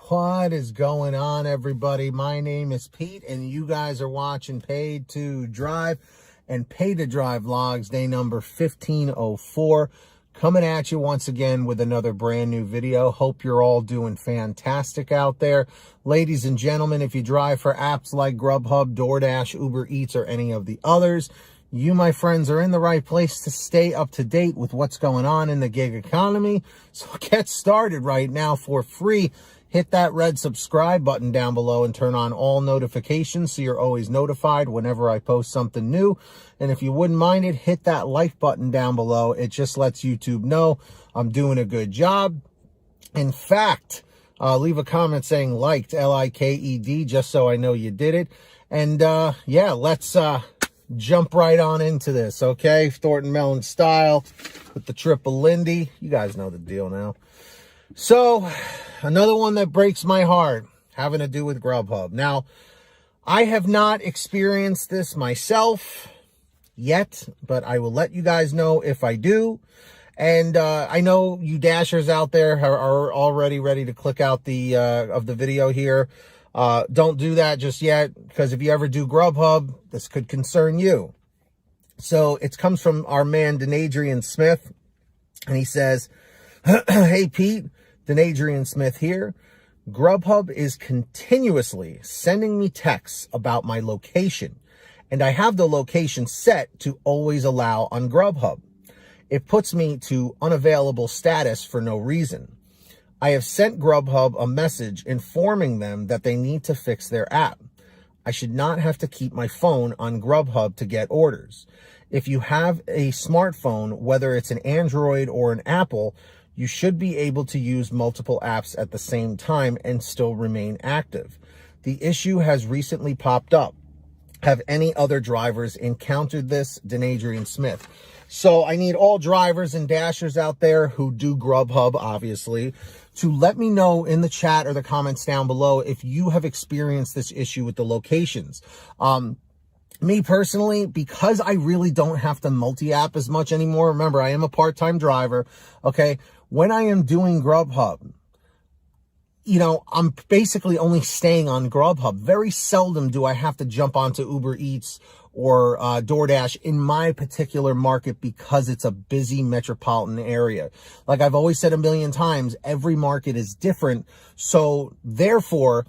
What is going on, everybody? My name is Pete, and you guys are watching Paid to Drive and Paid to Drive vlogs, day number 1504. Coming at you once again with another brand new video. Hope you're all doing fantastic out there. Ladies and gentlemen, if you drive for apps like GrubHub, DoorDash, UberEATS, or any of the others, you, my friends, are in the right place to stay up to date with what's going on in the gig economy. So get started right now for free. Hit that red subscribe button down below and turn on all notifications so you're always notified whenever I post something new. And if you wouldn't mind it, hit that like button down below. It just lets YouTube know I'm doing a good job. In fact, leave a comment saying liked, L-I-K-E-D, just so I know you did it. And yeah, let's jump right on into this, okay? Thornton Melon style with the triple Lindy. You guys know the deal now. So, another one that breaks my heart, having to do with GrubHub. Now, I have not experienced this myself yet, but I will let you guys know if I do. And I know you Dashers out there are already ready to click out of the video here. Don't do that just yet, because if you ever do GrubHub, this could concern you. So, it comes from our man, Adrian Smith, and he says, "Hey, Pete. Adrian Smith here. GrubHub is continuously sending me texts about my location, and I have the location set to always allow on GrubHub. It puts me to unavailable status for no reason. I have sent GrubHub a message informing them that they need to fix their app. I should not have to keep my phone on GrubHub to get orders. If you have a smartphone, whether it's an Android or an Apple, you should be able to use multiple apps at the same time and still remain active. The issue has recently popped up. Have any other drivers encountered this? Adrian Smith." So I need all drivers and dashers out there who do GrubHub, obviously, to let me know in the chat or the comments down below if you have experienced this issue with the locations. Me personally, because I really don't have to multi-app as much anymore. Remember, I am a part-time driver, okay? When I am doing GrubHub, you know, I'm basically only staying on GrubHub. Very seldom do I have to jump onto Uber Eats or DoorDash in my particular market because it's a busy metropolitan area. Like I've always said a million times, every market is different. So therefore,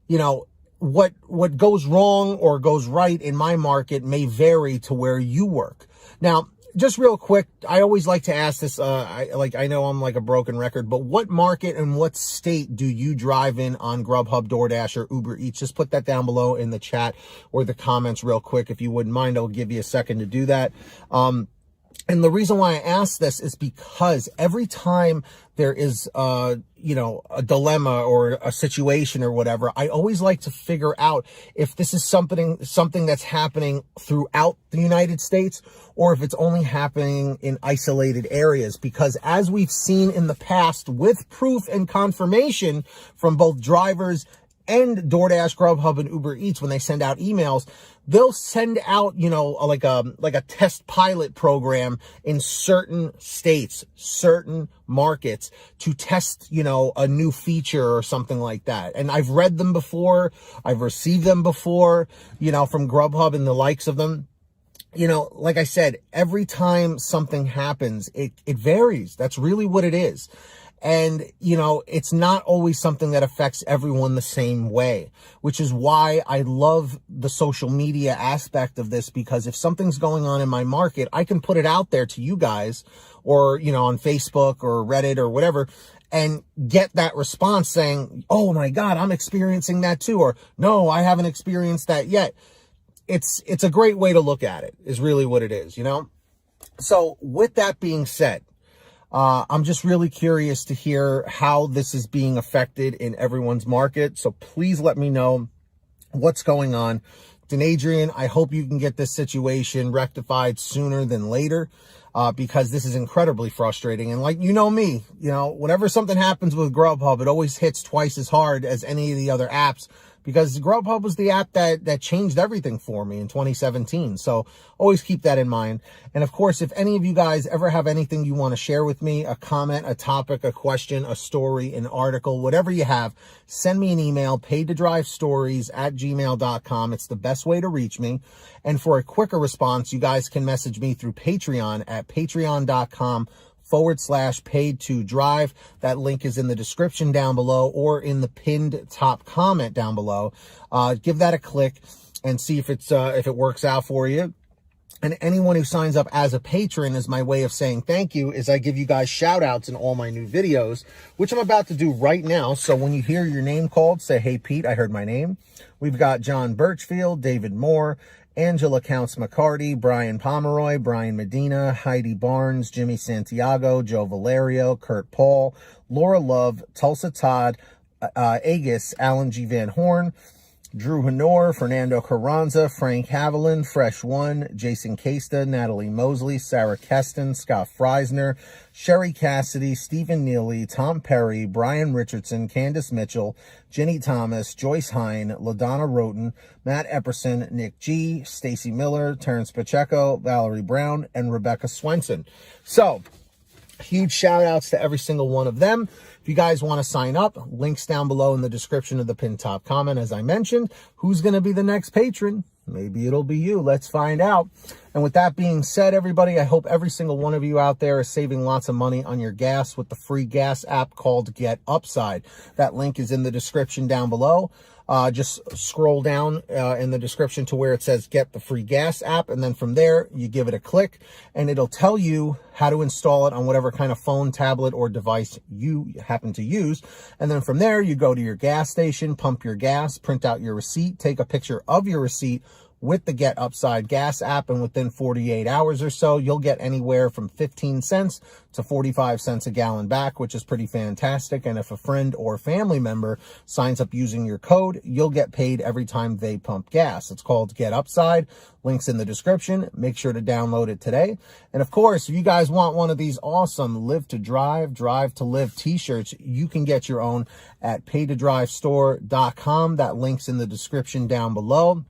you know, what goes wrong or goes right in my market may vary to where you work. Now, just real quick, I always like to ask this, I know I'm like a broken record, but what market and what state do you drive in on GrubHub, DoorDash, or Uber Eats? Just put that down below in the chat or the comments real quick. If you wouldn't mind, I'll give you a second to do that. And the reason why I ask this is because every time there is, you know, a dilemma or a situation or whatever, I always like to figure out if this is something that's happening throughout the United States or if it's only happening in isolated areas. Because as we've seen in the past with proof and confirmation from both drivers and DoorDash, GrubHub, and Uber Eats, when they send out emails, they'll send out, you know, like a test pilot program in certain states, certain markets to test, you know, a new feature or something like that. And I've read them before. I've received them before, you know, from GrubHub and the likes of them. You know, like I said, every time something happens, it varies. That's really what it is. And, you know, it's not always something that affects everyone the same way, which is why I love the social media aspect of this, because if something's going on in my market, I can put it out there to you guys or, you know, on Facebook or Reddit or whatever and get that response saying, "Oh my God, I'm experiencing that too." Or, "No, I haven't experienced that yet." It's a great way to look at it, is really what it is, you know? So with that being said, I'm just really curious to hear how this is being affected in everyone's market. So please let me know what's going on. Adrian, I hope you can get this situation rectified sooner than later, because this is incredibly frustrating. And like, you know me, you know, whenever something happens with GrubHub, it always hits twice as hard as any of the other apps because GrubHub was the app that changed everything for me in 2017. So always keep that in mind. And of course, if any of you guys ever have anything you want to share with me, a comment, a topic, a question, a story, an article, whatever you have, send me an email, paidtoDriveStories@gmail.com. It's the best way to reach me. And for a quicker response, you guys can message me through Patreon at patreon.com/paid2drive. That link is in the description down below or in the pinned top comment down below. Give that a click and see if it works out for you. And anyone who signs up as a patron, is my way of saying thank you, is I give you guys shout outs in all my new videos, which I'm about to do right now. So when you hear your name called, say, hey, Pete, I heard my name. We've got John Birchfield, David Moore, Angela Counts McCarty, Brian Pomeroy, Brian Medina, Heidi Barnes, Jimmy Santiago, Joe Valerio, Kurt Paul, Laura Love, Tulsa Todd, Agus, Alan G. Van Horn, Drew Honor, Fernando Carranza, Frank Haviland, Fresh One, Jason Casta, Natalie Mosley, Sarah Keston, Scott Freisner, Sherry Cassidy, Stephen Neely, Tom Perry, Brian Richardson, Candace Mitchell, Jenny Thomas, Joyce Hine, LaDonna Roten, Matt Epperson, Nick G, Stacy Miller, Terrence Pacheco, Valerie Brown, and Rebecca Swenson. So, huge shout outs to every single one of them. If you guys want to sign up, links down below in the description of the pinned top comment. As I mentioned, who's going to be the next patron? Maybe it'll be you. Let's find out. And with that being said, everybody, I hope every single one of you out there is saving lots of money on your gas with the free gas app called Get Upside. That link is in the description down below. Just scroll down in the description to where it says get the free gas app. And then from there, you give it a click and it'll tell you how to install it on whatever kind of phone, tablet, or device you happen to use. And then from there, you go to your gas station, pump your gas, print out your receipt, take a picture of your receipt with the Get Upside gas app, and within 48 hours or so, you'll get anywhere from 15 cents to 45 cents a gallon back, which is pretty fantastic. And if a friend or family member signs up using your code, you'll get paid every time they pump gas. It's called Get Upside. Links in the description. Make sure to download it today. And of course, if you guys want one of these awesome Live to Drive, Drive to Live t-shirts, you can get your own at paidtodrivestore.com. That link's in the description down below.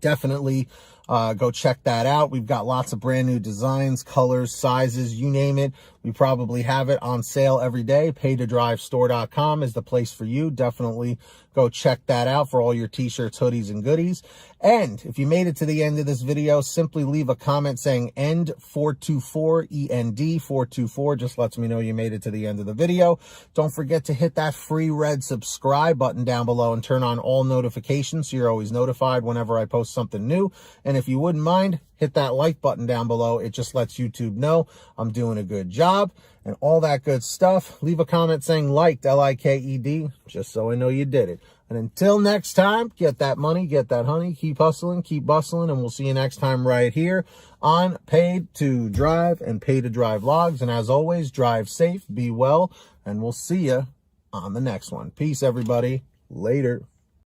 Definitely go check that out. We've got lots of brand new designs, colors, sizes, you name it. We probably have it on sale every day. paidtodrivestore.com is the place for you. Definitely go check that out for all your t-shirts, hoodies, and goodies. And if you made it to the end of this video, simply leave a comment saying END424, END424. Just lets me know you made it to the end of the video. Don't forget to hit that free red subscribe button down below and turn on all notifications so you're always notified whenever I post something new. And if you wouldn't mind, hit that like button down below. It just lets YouTube know I'm doing a good job and all that good stuff. Leave a comment saying liked, L-I-K-E-D, just so I know you did it. And until next time, get that money, get that honey, keep hustling, keep bustling, and we'll see you next time right here on Paid to Drive and Paid to Drive Vlogs. And as always, drive safe, be well, and we'll see you on the next one. Peace, everybody. Later.